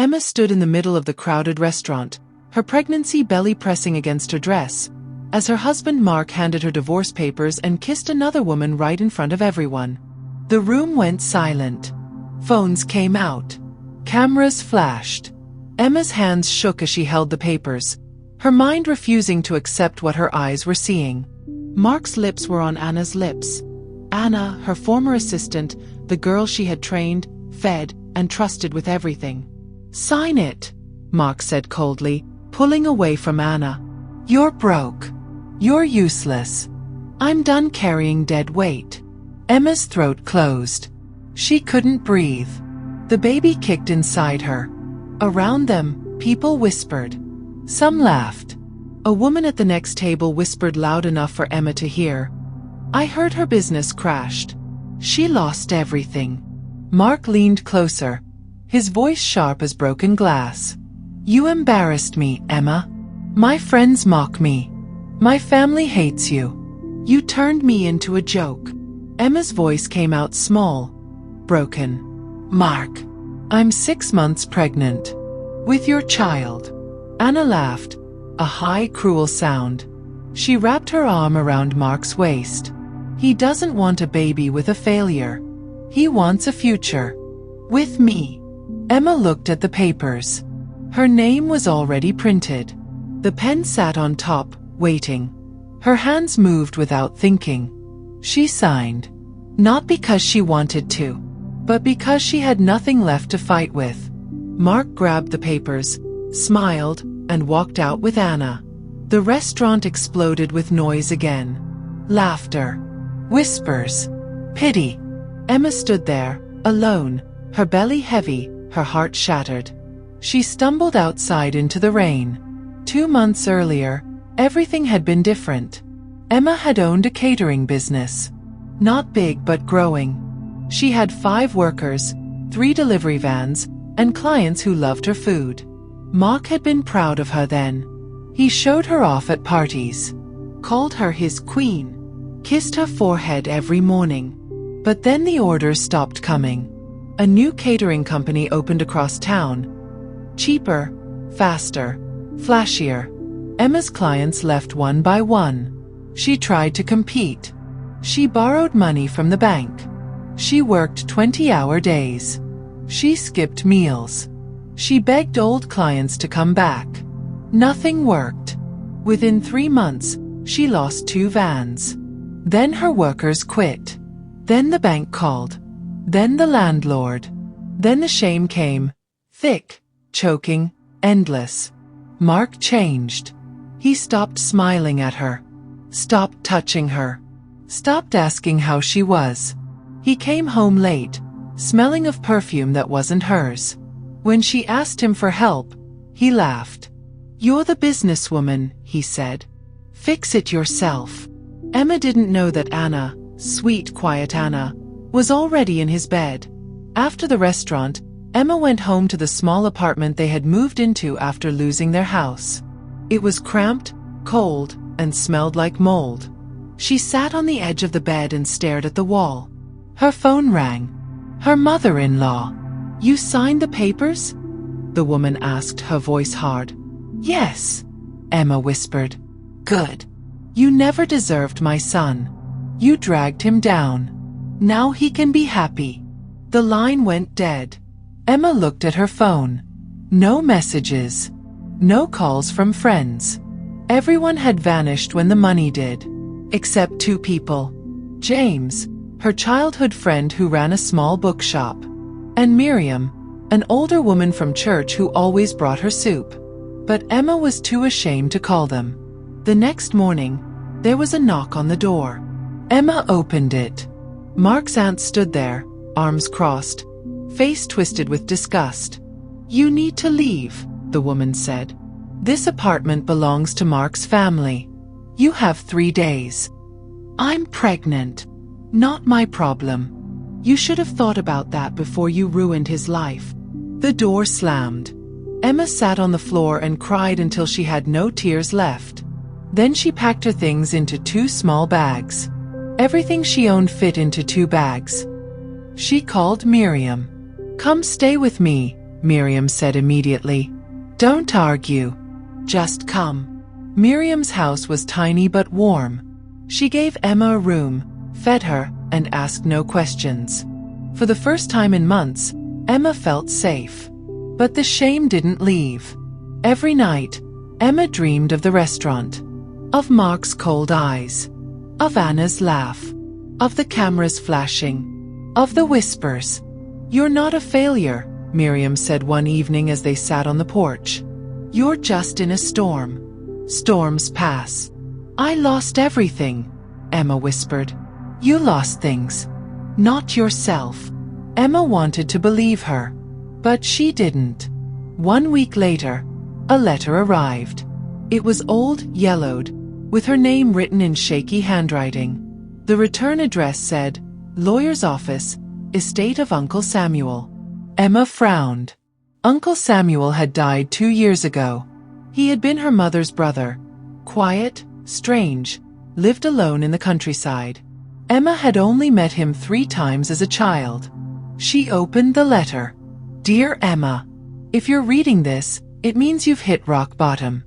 Emma stood in the middle of the crowded restaurant, her pregnancy belly pressing against her dress, as her husband Mark handed her divorce papers and kissed another woman right in front of everyone. The room went silent. Phones came out. Cameras flashed. Emma's hands shook as she held the papers, her mind refusing to accept what her eyes were seeing. Mark's lips were on Anna's lips. Anna, her former assistant, the girl she had trained, fed, and trusted with everything. "Sign it," Mark said coldly, pulling away from Anna. "You're broke. You're useless. I'm done carrying dead weight." Emma's throat closed. She couldn't breathe. The baby kicked inside her. Around them, people whispered. Some laughed. A woman at the next table whispered loud enough for Emma to hear. "I heard her business crashed. She lost everything." Mark leaned closer, his voice sharp as broken glass. "You embarrassed me, Emma. My friends mock me. My family hates you. You turned me into a joke." Emma's voice came out small, broken. "Mark, I'm 6 months pregnant. With your child." Anna laughed, a high, cruel sound. She wrapped her arm around Mark's waist. "He doesn't want a baby with a failure. He wants a future. With me." Emma looked at the papers. Her name was already printed. The pen sat on top, waiting. Her hands moved without thinking. She signed. Not because she wanted to, but because she had nothing left to fight with. Mark grabbed the papers, smiled, and walked out with Anna. The restaurant exploded with noise again. Laughter. Whispers. Pity. Emma stood there, alone, her belly heavy, her heart shattered. She stumbled outside into the rain. 2 months earlier, everything had been different. Emma had owned a catering business. Not big but growing. She had 5 workers, 3 delivery vans, and clients who loved her food. Mark had been proud of her then. He showed her off at parties, called her his queen, kissed her forehead every morning. But then the orders stopped coming. A new catering company opened across town. Cheaper, faster, flashier. Emma's clients left one by one. She tried to compete. She borrowed money from the bank. She worked 20-hour days. She skipped meals. She begged old clients to come back. Nothing worked. Within 3 months, she lost 2 vans. Then her workers quit. Then the bank called. Then the landlord. Then the shame came. Thick, choking, endless. Mark changed. He stopped smiling at her. Stopped touching her. Stopped asking how she was. He came home late, smelling of perfume that wasn't hers. When she asked him for help, he laughed. "You're the businesswoman," he said. "Fix it yourself." Emma didn't know that Anna, sweet, quiet Anna, was already in his bed. After the restaurant, Emma went home to the small apartment they had moved into after losing their house. It was cramped, cold, and smelled like mold. She sat on the edge of the bed and stared at the wall. Her phone rang. Her mother-in-law. "You signed the papers?" the woman asked, her voice hard. "Yes," Emma whispered. "Good. You never deserved my son. You dragged him down. Now he can be happy." The line went dead. Emma looked at her phone. No messages. No calls from friends. Everyone had vanished when the money did. Except 2 people. James, her childhood friend who ran a small bookshop, and Miriam, an older woman from church who always brought her soup. But Emma was too ashamed to call them. The next morning, there was a knock on the door. Emma opened it. Mark's aunt stood there, arms crossed, face twisted with disgust. "You need to leave," the woman said. "This apartment belongs to Mark's family. You have 3 days." "I'm pregnant. Not my problem. You should have thought about that before you ruined his life." The door slammed. Emma sat on the floor and cried until she had no tears left. Then she packed her things into 2 small bags. Everything she owned fit into 2 bags. She called Miriam. "Come stay with me," Miriam said immediately. "Don't argue. Just come." Miriam's house was tiny but warm. She gave Emma a room, fed her, and asked no questions. For the first time in months, Emma felt safe. But the shame didn't leave. Every night, Emma dreamed of the restaurant, of Mark's cold eyes, of Anna's laugh, of the cameras flashing, of the whispers. "You're not a failure," Miriam said one evening as they sat on the porch. "You're just in a storm. Storms pass." "I lost everything," Emma whispered. "You lost things, not yourself." Emma wanted to believe her, but she didn't. 1 week later, a letter arrived. It was old, yellowed, with her name written in shaky handwriting. The return address said, "Lawyer's Office, Estate of Uncle Samuel." Emma frowned. Uncle Samuel had died 2 years ago. He had been her mother's brother. Quiet, strange, lived alone in the countryside. Emma had only met him 3 times as a child. She opened the letter. "Dear Emma, if you're reading this, it means you've hit rock bottom.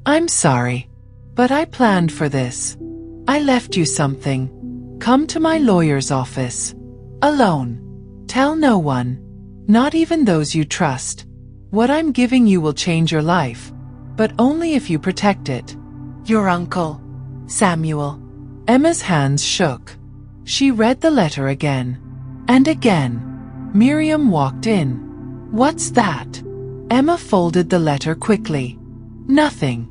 I'm sorry, but I planned for this. I left you something. Come to my lawyer's office. Alone. Tell no one, not even those you trust. What I'm giving you will change your life, but only if you protect it. Your uncle, Samuel." Emma's hands shook. She read the letter again. And again. Miriam walked in. "What's that?" Emma folded the letter quickly. "Nothing.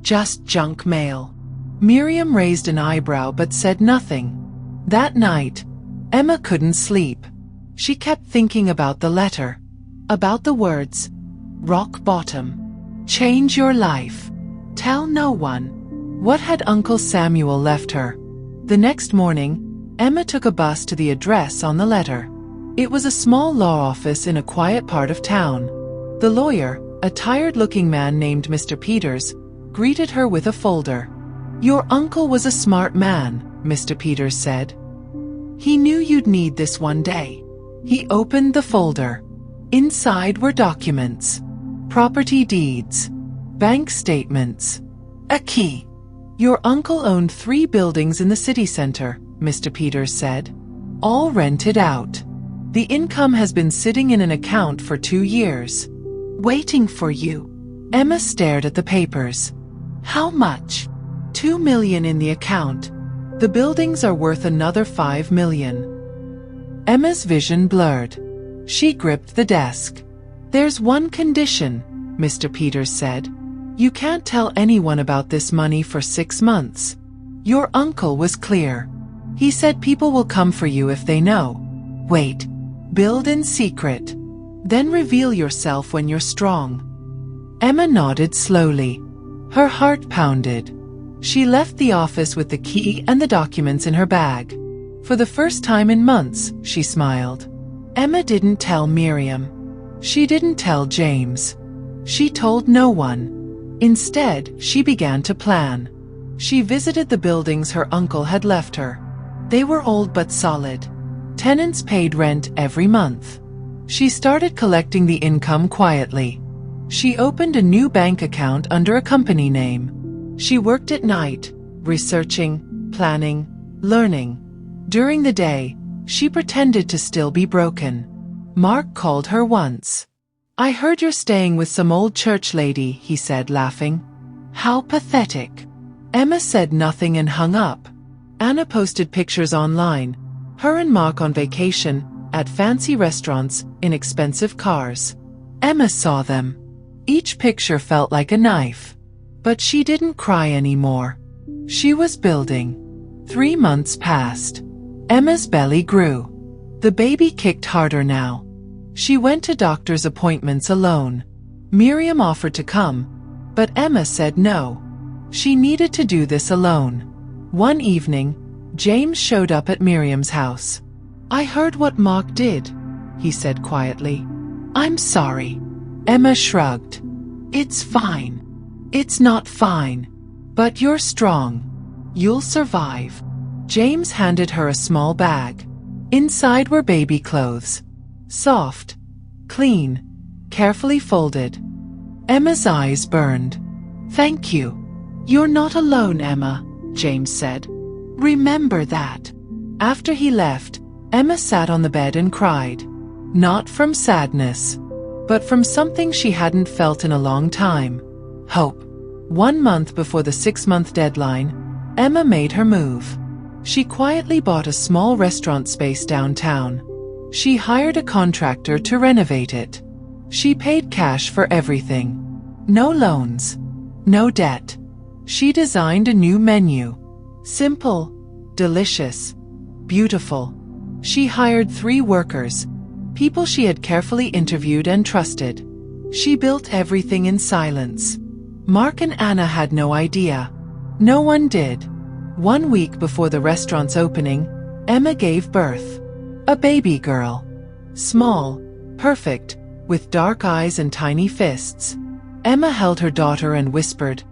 Just junk mail." Miriam raised an eyebrow but said nothing. That night, Emma couldn't sleep. She kept thinking about the letter, about the words, rock bottom, change your life, tell no one. What had Uncle Samuel left her? The next morning, Emma took a bus to the address on the letter. It was a small law office in a quiet part of town. The lawyer, a tired-looking man named Mr. Peters, greeted her with a folder. "Your uncle was a smart man," Mr. Peters said. "He knew you'd need this one day." He opened the folder. Inside were documents, property deeds, bank statements, a key. "Your uncle owned 3 buildings in the city center," Mr. Peters said. "All rented out. The income has been sitting in an account for 2 years, waiting for you." Emma stared at the papers. "How much?" "2 million in the account. The buildings are worth another 5 million. Emma's vision blurred. She gripped the desk. "There's one condition," Mr. Peters said. "You can't tell anyone about this money for 6 months. Your uncle was clear. He said people will come for you if they know. Wait. Build in secret. Then reveal yourself when you're strong." Emma nodded slowly. Her heart pounded. She left the office with the key and the documents in her bag. For the first time in months, she smiled. Emma didn't tell Miriam. She didn't tell James. She told no one. Instead, she began to plan. She visited the buildings her uncle had left her. They were old but solid. Tenants paid rent every month. She started collecting the income quietly. She opened a new bank account under a company name. She worked at night, researching, planning, learning. During the day, she pretended to still be broken. Mark called her once. "I heard you're staying with some old church lady," he said, laughing. "How pathetic." Emma said nothing and hung up. Anna posted pictures online. Her and Mark on vacation, at fancy restaurants, in expensive cars. Emma saw them. Each picture felt like a knife. But she didn't cry anymore. She was building. 3 months passed. Emma's belly grew. The baby kicked harder now. She went to doctor's appointments alone. Miriam offered to come, but Emma said no. She needed to do this alone. One evening, James showed up at Miriam's house. "I heard what Mark did," he said quietly. "I'm sorry." Emma shrugged. "It's fine." "It's not fine. But you're strong. You'll survive." James handed her a small bag. Inside were baby clothes. Soft, clean, carefully folded. Emma's eyes burned. "Thank you. You're not alone, Emma," James said. "Remember that." After he left, Emma sat on the bed and cried. Not from sadness, but from something she hadn't felt in a long time. Hope. 1 month before the 6-month deadline, Emma made her move. She quietly bought a small restaurant space downtown. She hired a contractor to renovate it. She paid cash for everything. No loans. No debt. She designed a new menu. Simple, delicious, beautiful. She hired 3 workers, people she had carefully interviewed and trusted. She built everything in silence. Mark and Anna had no idea. No one did. 1 week before the restaurant's opening, Emma gave birth. A baby girl. Small, perfect, with dark eyes and tiny fists. Emma held her daughter and whispered,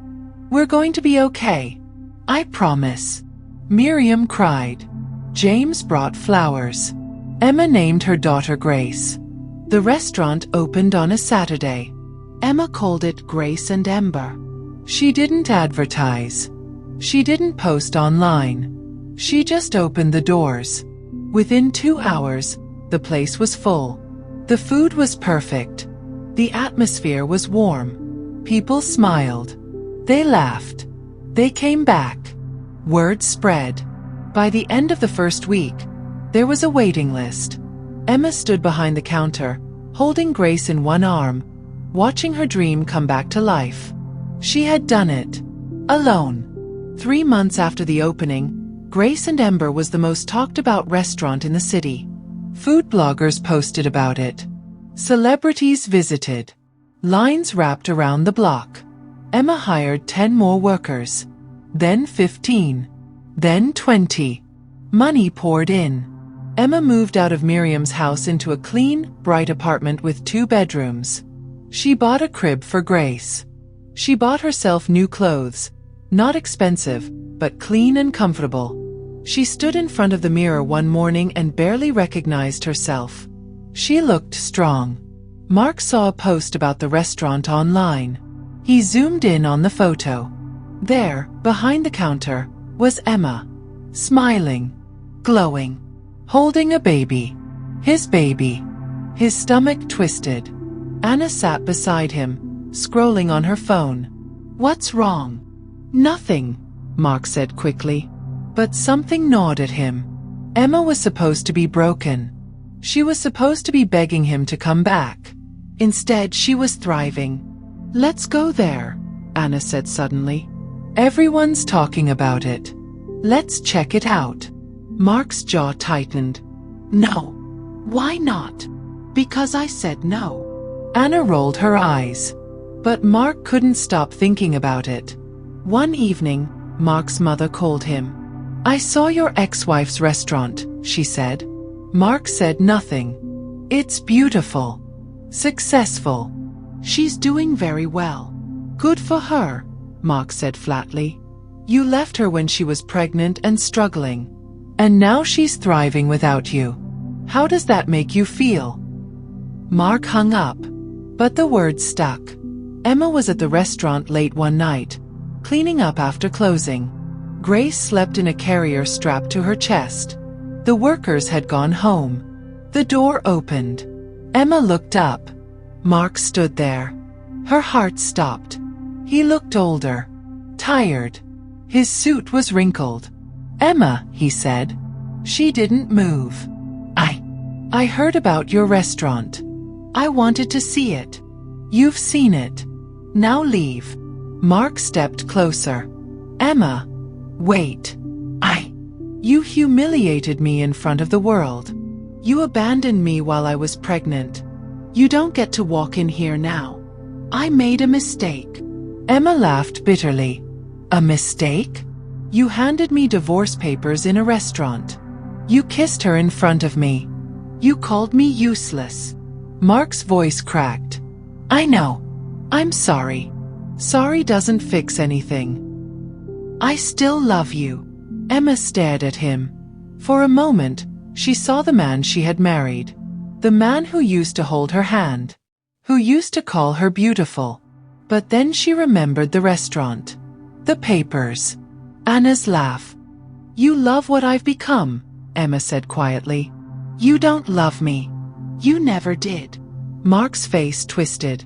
"We're going to be okay. I promise." Miriam cried. James brought flowers. Emma named her daughter Grace. The restaurant opened on a Saturday. Emma called it Grace and Ember. She didn't advertise. She didn't post online. She just opened the doors. Within 2 hours, the place was full. The food was perfect. The atmosphere was warm. People smiled. They laughed. They came back. Word spread. By the end of the first week, there was a waiting list. Emma stood behind the counter, holding Grace in one arm, watching her dream come back to life. She had done it. Alone. 3 months after the opening, Grace and Ember was the most talked about restaurant in the city. Food bloggers posted about it. Celebrities visited. Lines wrapped around the block. Emma hired 10 more workers. Then 15. Then 20. Money poured in. Emma moved out of Miriam's house into a clean, bright apartment with 2 bedrooms. She bought a crib for Grace. She bought herself new clothes. Not expensive, but clean and comfortable. She stood in front of the mirror one morning and barely recognized herself. She looked strong. Mark saw a post about the restaurant online. He zoomed in on the photo. There, behind the counter, was Emma. Smiling. Glowing. Holding a baby. His baby. His stomach twisted. Anna sat beside him, scrolling on her phone. "What's wrong?" "Nothing," Mark said quickly. But something gnawed at him. Emma was supposed to be broken. She was supposed to be begging him to come back. Instead, she was thriving. "Let's go there," Anna said suddenly. "Everyone's talking about it. Let's check it out." Mark's jaw tightened. "No." "Why not?" "Because I said no." Anna rolled her eyes. But Mark couldn't stop thinking about it. One evening, Mark's mother called him. "I saw your ex-wife's restaurant," she said. Mark said nothing. "It's beautiful. Successful. She's doing very well." "Good for her," Mark said flatly. "You left her when she was pregnant and struggling. And now she's thriving without you. How does that make you feel?" Mark hung up. But the words stuck. Emma was at the restaurant late one night, cleaning up after closing. Grace slept in a carrier strapped to her chest. The workers had gone home. The door opened. Emma looked up. Mark stood there. Her heart stopped. He looked older. Tired. His suit was wrinkled. "Emma," he said. She didn't move. I heard about your restaurant. I wanted to see it. You've seen it. Now leave." Mark stepped closer. "Emma, wait. You humiliated me in front of the world. You abandoned me while I was pregnant. You don't get to walk in here now. I made a mistake." Emma laughed bitterly. "A mistake? You handed me divorce papers in a restaurant. You kissed her in front of me. You called me useless." Mark's voice cracked. "I know. I'm sorry. Sorry doesn't fix anything. I still love you." Emma stared at him. For a moment, she saw the man she had married. The man who used to hold her hand. who used to call her beautiful. But then she remembered the restaurant, the papers, Anna's laugh. "You love what I've become," Emma said quietly. "You don't love me. You never did." Mark's face twisted.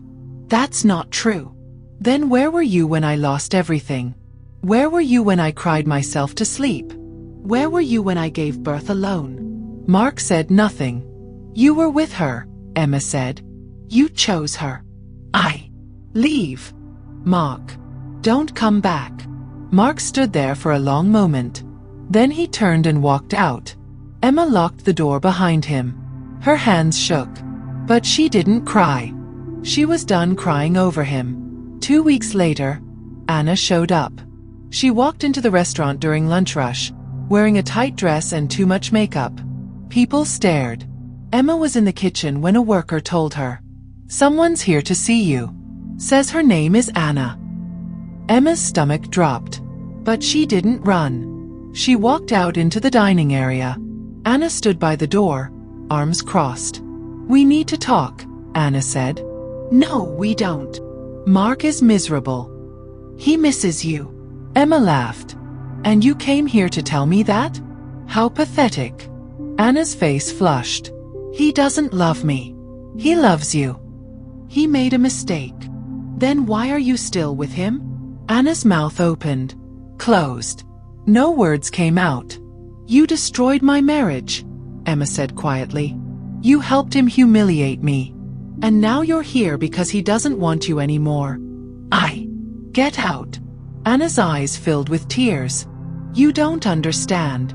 "That's not true." "Then where were you when I lost everything? Where were you when I cried myself to sleep? Where were you when I gave birth alone?" Mark said nothing. "You were with her," Emma said. "You chose her." Leave. Mark. Don't come back." Mark stood there for a long moment. Then he turned and walked out. Emma locked the door behind him. Her hands shook. But she didn't cry. She was done crying over him. 2 weeks later, Anna showed up. She walked into the restaurant during lunch rush, wearing a tight dress and too much makeup. People stared. Emma was in the kitchen when a worker told her, "Someone's here to see you. Says her name is Anna." Emma's stomach dropped. But she didn't run. She walked out into the dining area. Anna stood by the door, arms crossed. "We need to talk," Anna said. "No, we don't. Mark is miserable. He misses you." Emma laughed. "And you came here to tell me that? How pathetic." Anna's face flushed. "He doesn't love me. He loves you. He made a mistake. Then why are you still with him?" Anna's mouth opened, closed. No words came out. "You destroyed my marriage," Emma said quietly. "You helped him humiliate me. And now you're here because he doesn't want you anymore. Get out." Anna's eyes filled with tears. "You don't understand.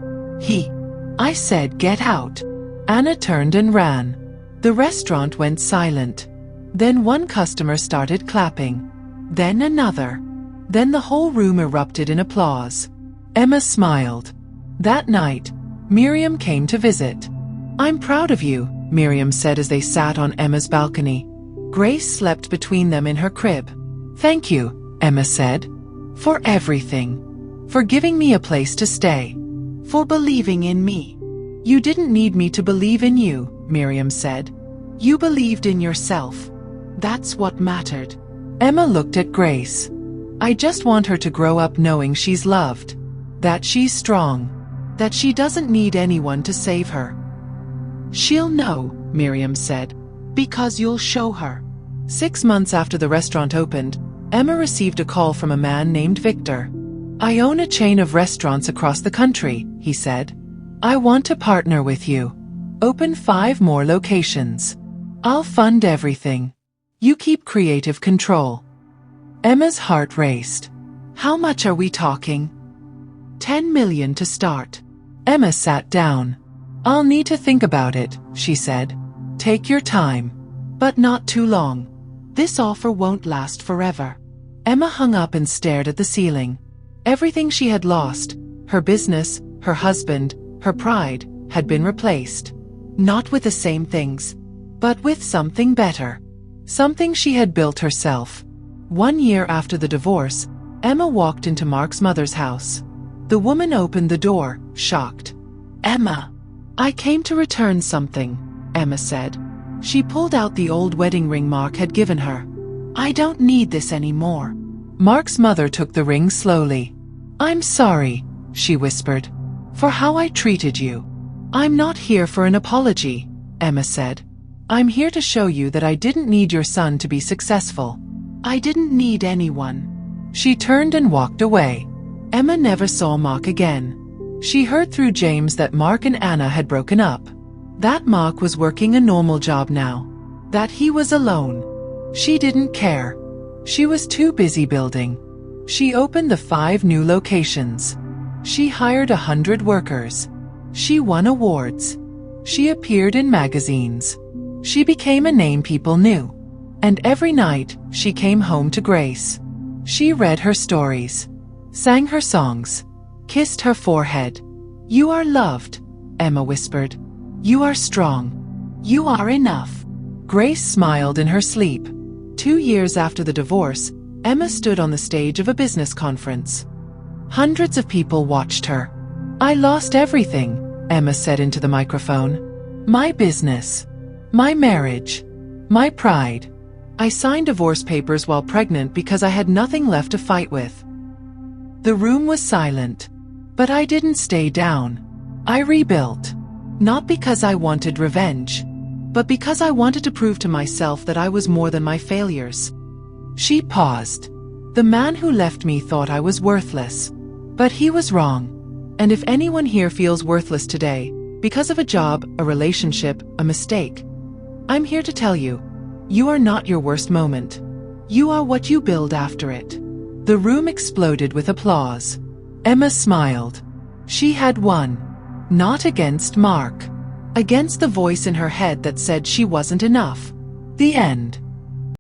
I said get out." Anna turned and ran. The restaurant went silent. Then one customer started clapping. Then another. Then the whole room erupted in applause. Emma smiled. That night, Miriam came to visit. "I'm proud of you," Miriam said as they sat on Emma's balcony. Grace slept between them in her crib. "Thank you," Emma said. "For everything. For giving me a place to stay. For believing in me." "You didn't need me to believe in you," Miriam said. "You believed in yourself. That's what mattered." Emma looked at Grace. "I just want her to grow up knowing she's loved. That she's strong. That she doesn't need anyone to save her." "She'll know," Miriam said. "Because you'll show her." 6 months after the restaurant opened, Emma received a call from a man named Victor. "I own a chain of restaurants across the country," he said. "I want to partner with you. Open 5 more locations. I'll fund everything. You keep creative control." Emma's heart raced. "How much are we talking?" $10 million to start." Emma sat down. "I'll need to think about it," she said. "Take your time. But not too long. This offer won't last forever." Emma hung up and stared at the ceiling. Everything she had lost, her business, her husband, her pride, had been replaced. Not with the same things, but with something better. Something she had built herself. 1 year after the divorce, Emma walked into Mark's mother's house. The woman opened the door, shocked. "Emma, I came to return something," Emma said. She pulled out the old wedding ring Mark had given her. "I don't need this anymore." Mark's mother took the ring slowly. "I'm sorry," she whispered, "for how I treated you." "I'm not here for an apology," Emma said. "I'm here to show you that I didn't need your son to be successful. I didn't need anyone." She turned and walked away. Emma never saw Mark again. She heard through James that Mark and Anna had broken up. That Mark was working a normal job now. That he was alone. She didn't care. She was too busy building. She opened the 5 new locations. She hired 100 workers. She won awards. She appeared in magazines. She became a name people knew. And every night, she came home to Grace. She read her stories, sang her songs, kissed her forehead. "You are loved," Emma whispered. "You are strong. You are enough." Grace smiled in her sleep. 2 years after the divorce, Emma stood on the stage of a business conference. Hundreds of people watched her. "I lost everything," Emma said into the microphone. "My business. My marriage. My pride. I signed divorce papers while pregnant because I had nothing left to fight with. The room was silent. But I didn't stay down. I rebuilt. Not because I wanted revenge, but because I wanted to prove to myself that I was more than my failures. She paused. The man who left me thought I was worthless. But he was wrong. And if anyone here feels worthless today, because of a job, a relationship, a mistake, I'm here to tell you, you are not your worst moment. You are what you build after it. The room exploded with applause. Emma smiled. She had won. Not against Mark. Against the voice in her head that said she wasn't enough. The end.